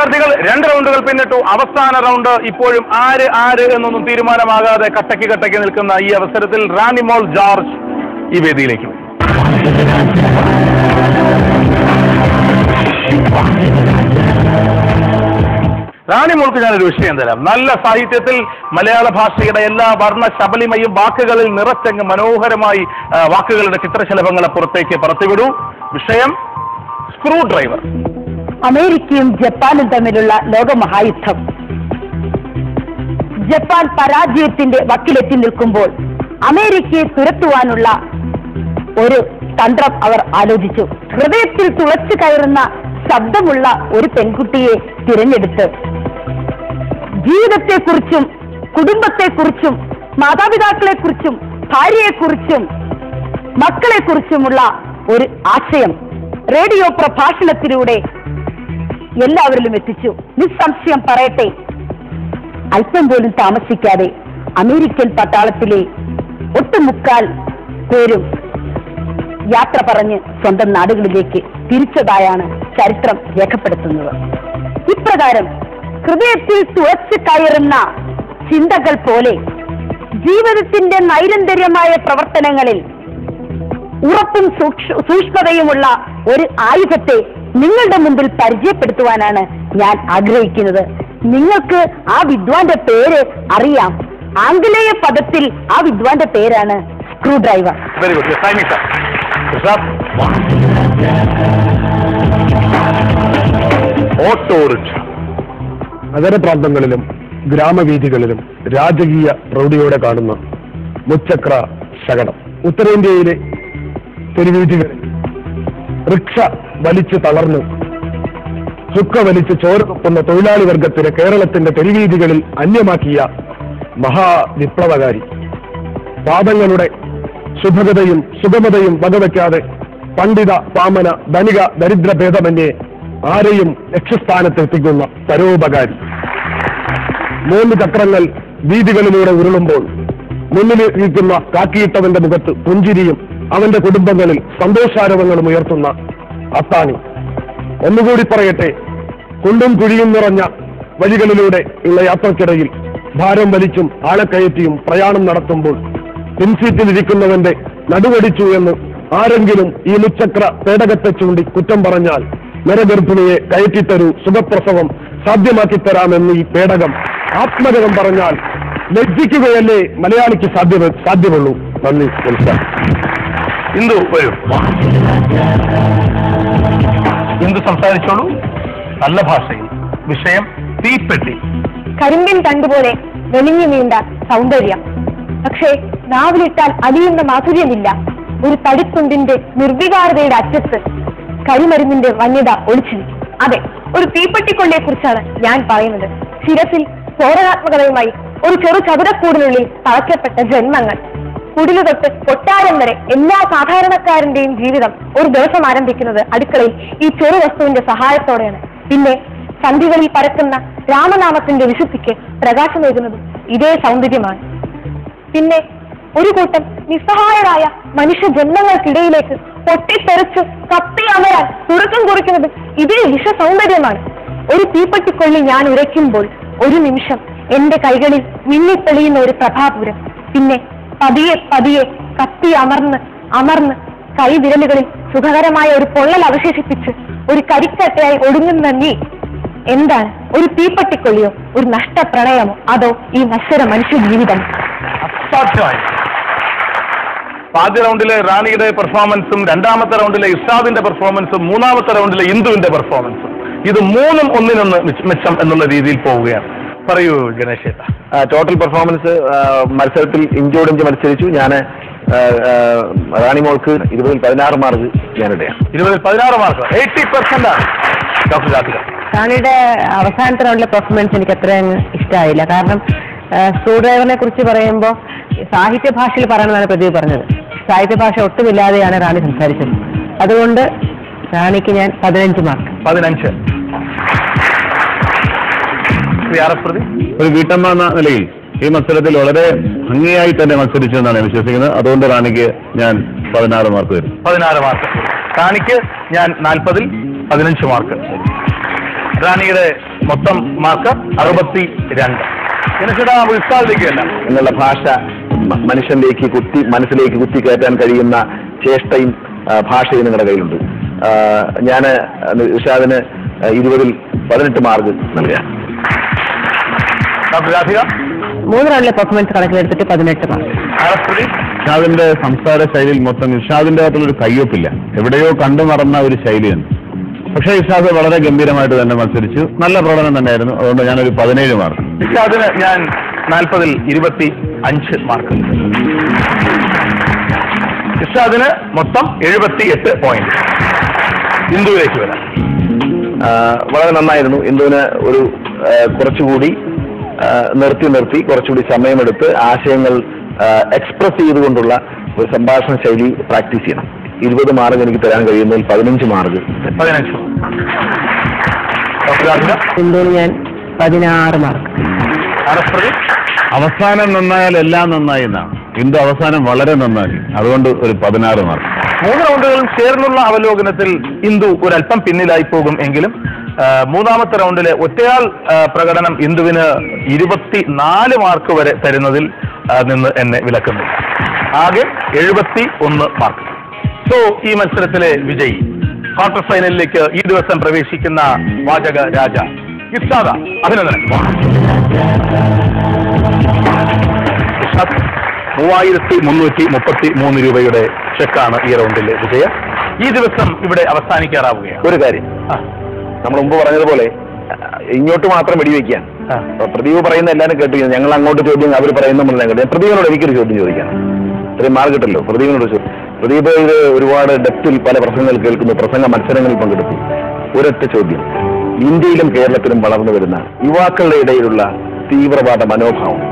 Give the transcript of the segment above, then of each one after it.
മത്സരാർത്ഥികൾ 2 റൗണ്ടുകൾ പിന്നിട്ടു. അവസാന റൗണ്ട് ഇപ്പോഴും ആര് എന്നൊന്നും തീരുമാനമാകാതെ കട്ടയ്ക്ക് നിൽക്കുന്ന ഈ അവസരത്തിൽ റാണിമോൾ ജോർജ് ഈ വേദിയിലേക്ക് വരും. റാണിമോൾക്ക് ഞാനൊരു വിഷയം തരാം. നല്ല സാഹിത്യത്തിൽ മലയാള ഭാഷയുടെ എല്ലാ വർണ്ണ ശബളിമയും വാക്കുകളിൽ നിറച്ചങ്ങ് മനോഹരമായി വാക്കുകളുടെ ചിത്രശലഭങ്ങളെ പുറത്തേക്ക് പറത്തിവിടൂ. വിഷയം സ്ക്രൂ ഡ്രൈവർ. അമേരിക്കയും ജപ്പാനും തമ്മിലുള്ള ലോകമഹായുദ്ധം. ജപ്പാൻ പരാജയത്തിന്റെ വക്കിലെത്തി നിൽക്കുമ്പോൾ അമേരിക്കയെ തുരത്തുവാനുള്ള ഒരു തന്ത്രം അവർ ആലോചിച്ചു. ഹൃദയത്തിൽ തുളച്ചു കയറുന്ന ശബ്ദമുള്ള ഒരു പെൺകുട്ടിയെ തിരഞ്ഞെടുത്ത് ജീവിതത്തെക്കുറിച്ചും കുടുംബത്തെക്കുറിച്ചും മാതാപിതാക്കളെക്കുറിച്ചും ഭാര്യയെക്കുറിച്ചും മക്കളെക്കുറിച്ചുമുള്ള ഒരു ആശയം റേഡിയോ പ്രഭാഷണത്തിലൂടെ എല്ലാവരിലും എത്തിച്ചു. നിസ്സംശയം പറയട്ടെ, അല്പം പോലും താമസിക്കാതെ അമേരിക്കൻ പട്ടാളത്തിലെ ഒട്ടുമുക്കാൽ പേരും യാത്ര പറഞ്ഞ് സ്വന്തം നാടുകളിലേക്ക് തിരിച്ചതായാണ് ചരിത്രം രേഖപ്പെടുത്തുന്നത്. ഇപ്രകാരം ഹൃദയത്തിൽ തുളച്ചു കയറുന്ന ചിന്തകൾ പോലെ ജീവിതത്തിന്റെ നൈരന്തര്യമായ പ്രവർത്തനങ്ങളിൽ ഉറപ്പും സൂക്ഷ്മതയുമുള്ള ഒരു ആയുധത്തെ നിങ്ങളുടെ മുമ്പിൽ പരിചയപ്പെടുത്തുവാനാണ് ഞാൻ ആഗ്രഹിക്കുന്നത്. നിങ്ങൾക്ക് ആ വിദ്വാന്റെ പേര് അറിയാം. ആംഗലേയ പദത്തിൽ ആ വിദ്വാന്റെ പേരാണ് screwdriver. Very good. Autorickshaw. നഗരപ്രാന്തങ്ങളിലും ഗ്രാമവീഥികളിലും രാജകീയ പ്രൗഢിയോടെ കാണുന്ന മുച്ചക്ര ശകടം. ഉത്തരേന്ത്യയിലെ തെരുവീഥികളിൽ റിക്ഷ വലിച്ചു തളർന്ന് ചുക്ക വലിച്ച് ചോര തുപ്പുന്ന തൊഴിലാളി വർഗത്തിന് കേരളത്തിന്റെ തെരുവീഥികളിൽ അന്യമാക്കിയ മഹാവിപ്ലവകാരി. പാദങ്ങളുടെ ശുഭഗതയും സുഗമതയും വകവയ്ക്കാതെ പണ്ഡിത പാമന ധനിക ദരിദ്ര ഭേദമന്യേ ആരെയും ലക്ഷ്യസ്ഥാനത്തെത്തിക്കുന്ന പരോപകാരി. 3 ചക്രങ്ങൾ വീഥികളിലൂടെ ഉരുളുമ്പോൾ മുന്നിലിരിക്കുന്ന കാക്കിയിട്ടവന്റെ മുഖത്ത് പുഞ്ചിരിയും അവന്റെ കുടുംബങ്ങളിൽ സന്തോഷാരവങ്ങളും ഉയർത്തുന്ന അത്താണി. ഒന്നുകൂടി പറയട്ടെ, കുണ്ടും കുഴിയും നിറഞ്ഞ വഴികളിലൂടെ ഉള്ള യാത്രക്കിടയിൽ ഭാരം വലിച്ചും ആളക്കയറ്റിയും പ്രയാണം നടത്തുമ്പോൾ പിൻസീറ്റിലിരിക്കുന്നവന്റെ നടുവടിച്ചു എന്ന് ആരെങ്കിലും ഈ മുച്ചക്ര പേടകത്തെ ചൂണ്ടി കുറ്റം പറഞ്ഞാൽ നരഗർഭിണിയെ കയറ്റിത്തരൂ, സുഖപ്രസവം സാധ്യമാക്കിത്തരാമെന്ന് ഈ പേടകം ആത്മഗതം പറഞ്ഞാൽ ലജ്ജിക്കുകയല്ലേ മലയാളിക്ക് സാധ്യമുള്ളൂ. നന്ദി, നമസ്കാരം. ഇന്ദു വരൂ. ഇന്ദു സംസാരിച്ചോളൂ നല്ല ഭാഷയിൽ. വിഷയം തീപ്പെട്ടി. കരിമ്പിൻ തണ്ടുപോലെ വെളിഞ്ഞു നീണ്ട സൗന്ദര്യം, പക്ഷേ നാവിലിട്ടാൽ അലിയുന്ന മാധുര്യമില്ല. ഒരു തടിത്തുണ്ടിന്റെ നിർവികാരതയുടെ അറ്റത്ത് കരിമരുന്നിന്റെ വന്യത ഒളിച്ചിരിക്കും. അതെ, ഒരു തീപ്പെട്ടിക്കൊള്ളിയെ കുറിച്ചാണ് ഞാൻ പറയുന്നത്. ശിരസിൽ സ്ഫോടനാത്മകതയുമായി ഒരു ചെറു ചതുരക്കൂടിനുള്ളിൽ തളയ്ക്കപ്പെട്ട ജന്മങ്ങൾ. കുടിലു തൊട്ട് കൊട്ടാരം വരെ എല്ലാ സാധാരണക്കാരന്റെയും ജീവിതം ഒരു ദിവസം ആരംഭിക്കുന്നത് അടുക്കളയിൽ ഈ ചെറു വസ്തുവിന്റെ സഹായത്തോടെയാണ്. പിന്നെ സന്ധികളിൽ പരക്കുന്ന രാമനാമത്തിന്റെ വിശുദ്ധിക്ക് പ്രകാശമേകുന്നതും ഇതേ സൗന്ദര്യമാണ്. പിന്നെ ഒരു കൂട്ടം നിസ്സഹായരായ മനുഷ്യ ജന്മങ്ങൾക്കിടയിലേക്ക് പൊട്ടിത്തെറിച്ച് കത്തി അമരാൻ തുടക്കം കുറിക്കുന്നത് ഇതേ വിഷസൗന്ദര്യമാണ്. ഒരു തീപ്പെട്ടിക്കൊള്ളി ഞാൻ ഉരയ്ക്കുമ്പോൾ ഒരു നിമിഷം എന്റെ കൈകളിൽ മിന്നിത്തെളിയുന്ന ഒരു പ്രഭാപൂരം. പിന്നെ പതിയെ പതിയെ കത്തി അമർന്ന് കൈവിരലുകളിൽ സുഖകരമായ ഒരു പൊള്ളൽ അവശേഷിപ്പിച്ച് ഒരു കരിക്കട്ടയായി ഒടുങ്ങുന്ന നീ എന്താണ്? ഒരു തീപ്പെട്ടിക്കൊള്ളിയോ, ഒരു നഷ്ടപ്രണയമോ, അതോ ഈ നശ്വര മനുഷ്യ ജീവിതം? ആദ്യ റൗണ്ടിലെ റാണിയുടെ പെർഫോമൻസും 2ാമത്തെ റൗണ്ടിലെ ഇർഷാദിന്റെ പെർഫോമൻസും 3ാമത്തെ റൗണ്ടിലെ ഇന്ദുവിന്റെ പെർഫോമൻസും ഇത് 3ഉം ഒന്നിനൊന്ന് മെച്ചം എന്നുള്ള രീതിയിൽ പോവുകയാണ്. പറയൂ ഗണേശേട്ട. ടോട്ടൽ പെർഫോമൻസ് മത്സരത്തിൽ ഇഞ്ചോടിഞ്ച് മത്സരിച്ചു. ഞാൻ റാണിമോൾക്ക് 20ൽ 16 മാർക്ക് ഞാനിടെയാണ്. 20ൽ 16 മാർക്ക്, 80% ആണ്. ഡോക്ടർ രാധിക. റാണിയുടെ അവസാനത്തെ റൗണ്ടിലെ പെർഫോമൻസ് എനിക്ക് അത്രയും ഇഷ്ടമായില്ല. കാരണം സ്ക്രൂ ഡ്രൈവറിനെ കുറിച്ച് പറയുമ്പോൾ സാഹിത്യ ഭാഷയിൽ പറയണമെന്നാണ് പ്രദീപ് പറഞ്ഞത്. സാഹിത്യ ഭാഷ ഒട്ടുമില്ലാതെയാണ് റാണി സംസാരിച്ചത്. അതുകൊണ്ട് റാണിക്ക് ഞാൻ 15 മാർക്ക്. 15. ഒരു വീട്ടമ്മ എന്ന നിലയിൽ ഈ മത്സരത്തിൽ വളരെ ഭംഗിയായി തന്നെ മത്സരിച്ചു എന്നാണ് ഞാൻ വിശ്വസിക്കുന്നത്. അതുകൊണ്ട് റാണിക്ക് ഞാൻ 16 മാർക്ക് തരും. 16 മാർക്ക്. റാണിക്ക് ഞാൻ 40ൽ 15 മാർക്ക്. റാണിയുടെ മൊത്തം മാർക്ക് 62. എന്നുള്ള ഭാഷ മനുഷ്യനിലേക്ക് മനസ്സിലേക്ക് കുത്തിക്കയറ്റാൻ കഴിയുന്ന ചേഷ്ടയും ഭാഷയും നിങ്ങളുടെ കയ്യിലുണ്ട്. ഞാൻ ഇർഷാദിന് 20ൽ 18 മാർക്ക് നൽകുകയാണ്. മൂന്ന് റൗണ്ടിലെ പെർഫോമൻസ് കണക്കിലെടുത്തിട്ട് 18 മാർക്ക്. ഇർഷാദിന്റെ സംസാര ശൈലിയിൽ മൊത്തം ഇർഷാദിന്റെ അകത്തുള്ളൊരു കയ്യൊപ്പില്ല, എവിടെയോ കണ്ടു മറന്ന ഒരു ശൈലിയാണ്. പക്ഷേ ഇർഷാദ് വളരെ ഗംഭീരമായിട്ട് തന്നെ മത്സരിച്ചു, നല്ല പ്രകടനം തന്നെയായിരുന്നു. അതുകൊണ്ട് ഞാനൊരു 17 മാർക്ക്. ഇർഷാദിന് ഞാൻ 40ൽ 25 മാർക്ക്. ഇർഷാദിന് മൊത്തം 78 പോയിന്റ്. ഇന്ദുവിലേക്ക് വരാം. വളരെ നന്നായിരുന്നു. ഇന്ദുവിന് ഒരു കുറച്ചുകൂടി നിർത്തി കുറച്ചുകൂടി സമയമെടുത്ത് ആശയങ്ങൾ എക്സ്പ്രസ് ചെയ്തുകൊണ്ടുള്ള ഒരു സംഭാഷണ ശൈലി പ്രാക്ടീസ് ചെയ്യണം. 20 മാർക്ക് എനിക്ക് തരാൻ കഴിയുന്നതിൽ 15 മാർക്ക്. ഇന്ദുവിന് ഞാൻ 16 മാർക്ക്. അവസാനം നന്നായാൽ എല്ലാം നന്നായി എന്നാണ്. ഇന്ദു അവസാനം വളരെ നന്നായി, അതുകൊണ്ട് ഒരു 16 മാർക്ക്. 3 റൗണ്ടുകളും ചേർന്നുള്ള അവലോകനത്തിൽ ഇന്ദു ഒരല്പം പിന്നിലായി പോകും എങ്കിലും മൂന്നാമത്തെ റൗണ്ടിലെ ഒറ്റയാൾ പ്രകടനം ഇന്ദുവിന് 24 മാർക്ക് വരെ തരുന്നതിൽ നിന്ന് എന്നെ വിലക്കുന്നു. ആകെ 71 മാർക്ക്. സോ ഈ മത്സരത്തിലെ വിജയി ക്വാർട്ടർ ഫൈനലിലേക്ക് ഈ ദിവസം പ്രവേശിക്കുന്ന വാചക രാജ ഇർഷാദ. അഭിനന്ദനം. 3333 രൂപയുടെ ചെക്കാണ് ഈ റൗണ്ടിലെ വിജയം. ഈ ദിവസം ഇവിടെ അവസാനിക്കാറാവുകയാണ്. ഒരു കാര്യം നമ്മൾ മുമ്പ് പറഞ്ഞതുപോലെ ഇങ്ങോട്ട് മാത്രം വെടിവെക്കാൻ പ്രദീപ് പറയുന്ന എല്ലാവരും കേട്ടു. ഞങ്ങൾ അങ്ങോട്ട് ചോദ്യം അവർ പറയുന്ന നമ്മളെല്ലാം കേട്ടു. പ്രദീപിനോട് എനിക്കൊരു ചോദ്യം ചോദിക്കണം. ഇത്രയും മാർക്ക് കിട്ടല്ലോ. പ്രദീപിനോട് പ്രദീപ് ഇത് ഒരുപാട് ഡെപ്തിൽ പല പ്രസംഗങ്ങൾ കേൾക്കുന്നു, പ്രസംഗ മത്സരങ്ങളിൽ പങ്കെടുത്തു. ഒരൊറ്റ ചോദ്യം, ഇന്ത്യയിലും കേരളത്തിലും വളർന്നു വരുന്ന യുവാക്കളുടെ ഇടയിലുള്ള തീവ്രവാദ മനോഭാവം,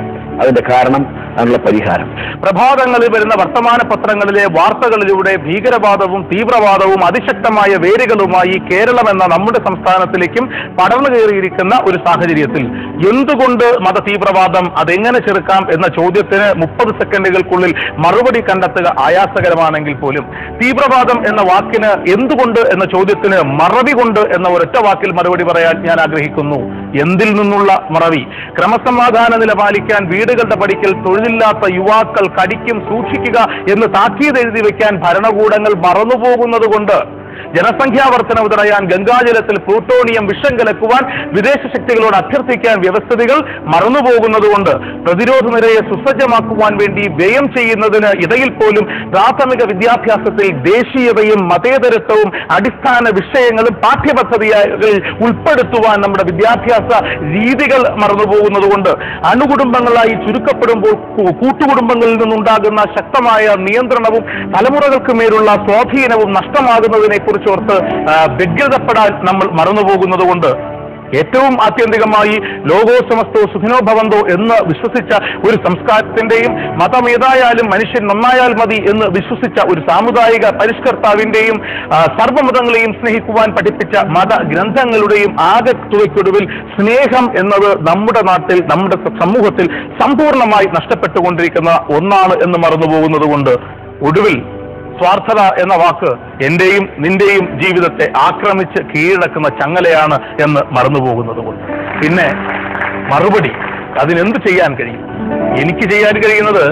അതിന്റെ കാരണം, അതിനുള്ള പരിഹാരം. പ്രഭാതങ്ങളിൽ വരുന്ന വർത്തമാന പത്രങ്ങളിലെ വാർത്തകളിലൂടെ ഭീകരവാദവും തീവ്രവാദവും അതിശക്തമായ വേരുകളുമായി കേരളം എന്ന നമ്മുടെ സംസ്ഥാനത്തിലേക്കും പടർന്നു കയറിയിരിക്കുന്ന ഒരു സാഹചര്യത്തിൽ എന്തുകൊണ്ട് മത തീവ്രവാദം അതെങ്ങനെ ചെറുക്കാം എന്ന ചോദ്യത്തിന് 30 സെക്കൻഡുകൾക്കുള്ളിൽ മറുപടി കണ്ടെത്തുക ആയാസകരമാണെങ്കിൽ പോലും തീവ്രവാദം എന്ന വാക്കിന് എന്തുകൊണ്ട് എന്ന ചോദ്യത്തിന് മറവി കൊണ്ട് എന്ന ഒരൊറ്റ വാക്കിൽ മറുപടി പറയാൻ ഞാൻ ആഗ്രഹിക്കുന്നു. എന്തിൽ നിന്നുള്ള മറവി? ക്രമസമാധാന നില പാലിക്കാൻ വീടുകളുടെ പടിക്കൽ തൊഴിലില്ലാത്ത യുവാക്കൾ കടിക്കും, സൂക്ഷിക്കുക എന്ന് താക്കീത് എഴുതി വെക്കാൻ ഭരണകൂടങ്ങൾ മറന്നുപോകുന്നത് കൊണ്ട്, ജനസംഖ്യാ വർധനവ് തടയാൻ ഗംഗാജലത്തിൽ പ്ലൂട്ടോണിയം വിഷം കലക്കുവാൻ വിദേശ ശക്തികളോട് അഭ്യർത്ഥിക്കാൻ വ്യവസ്ഥിതികൾ മറന്നുപോകുന്നതുകൊണ്ട്, പ്രതിരോധ നിരയെ സുസജ്ജമാക്കുവാൻ വേണ്ടി വ്യയം ചെയ്യുന്നതിന് ഇടയിൽ പോലും പ്രാഥമിക വിദ്യാഭ്യാസത്തിൽ ദേശീയതയും മതേതരത്വവും അടിസ്ഥാന വിഷയങ്ങളും പാഠ്യപദ്ധതികളിൽ ഉൾപ്പെടുത്തുവാൻ നമ്മുടെ വിദ്യാഭ്യാസ രീതികൾ മറന്നുപോകുന്നതുകൊണ്ട്, അണുകുടുംബങ്ങളായി ചുരുക്കപ്പെടുമ്പോൾ കൂട്ടുകുടുംബങ്ങളിൽ നിന്നുണ്ടാകുന്ന ശക്തമായ നിയന്ത്രണവും തലമുറകൾക്ക് മേലുള്ള സ്വാധീനവും നഷ്ടമാകുന്നതിനെ കുറിച്ചോർത്ത് വ്യഗ്രതപ്പെടാൻ നമ്മൾ മറന്നുപോകുന്നത് കൊണ്ട്, ഏറ്റവും ആത്യന്തികമായി ലോകോ സമസ്തോ സുഖിനോ ഭവന്തോ എന്ന് വിശ്വസിച്ച ഒരു സംസ്കാരത്തിന്റെയും മതമേതായാലും മനുഷ്യൻ നന്നായാൽ മതി എന്ന് വിശ്വസിച്ച ഒരു സാമുദായിക പരിഷ്കർത്താവിന്റെയും സർവ്വമതങ്ങളെയും സ്നേഹിക്കുവാൻ പഠിപ്പിച്ച മതഗ്രന്ഥങ്ങളുടെയും ആകെ തുകയ്ക്കൊടുവിൽ സ്നേഹം എന്നത് നമ്മുടെ നാട്ടിൽ, നമ്മുടെ സമൂഹത്തിൽ സമ്പൂർണമായി നഷ്ടപ്പെട്ടുകൊണ്ടിരിക്കുന്ന ഒന്നാണ് എന്ന് മറന്നുപോകുന്നത് കൊണ്ട്, ഒടുവിൽ സ്വാർത്ഥത എന്ന വാക്ക് എന്റെയും നിന്റെയും ജീവിതത്തെ ആക്രമിച്ച് കീഴടക്കുന്ന ചങ്ങലയാണ് എന്ന് മറന്നുപോകുന്നത് കൊണ്ട്, പിന്നെ മറുപടി അതിനെന്ത് ചെയ്യാൻ കഴിയും? എനിക്ക് ചെയ്യാൻ കഴിയുന്നത്,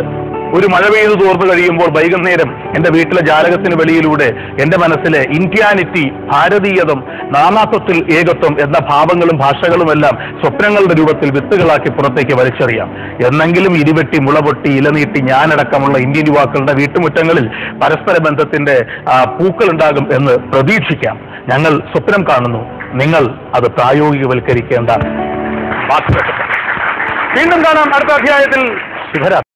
ഒരു മഴ പെയ്തു തോർന്നു കഴിയുമ്പോൾ വൈകുന്നേരം എന്റെ വീട്ടിലെ ജാലകത്തിന് വെളിയിലൂടെ എന്റെ മനസ്സിലെ ഇന്ത്യാനിറ്റി, ഭാരതീയതം, നാനാത്വത്തിൽ ഏകത്വം എന്ന ഭാവങ്ങളും ഭാഷകളുമെല്ലാം സ്വപ്നങ്ങളുടെ രൂപത്തിൽ വിത്തുകളാക്കി പുറത്തേക്ക് വലിച്ചെറിയാം. എന്നെങ്കിലും ഇരുവെട്ടി മുളപൊട്ടി ഇലനീട്ടി ഞാനടക്കമുള്ള ഇന്ത്യൻ യുവാക്കളുടെ വീട്ടുമുറ്റങ്ങളിൽ പരസ്പര ബന്ധത്തിന്റെ പൂക്കളുണ്ടാകും എന്ന് പ്രതീക്ഷിക്കാം. ഞങ്ങൾ സ്വപ്നം കാണുന്നു, നിങ്ങൾ അത് പ്രായോഗികവൽക്കരിക്കേണ്ട ബാധ്യത. വീണ്ടും കാണാം അടുത്ത അധ്യായത്തിൽ. ശുഭരാത്രി.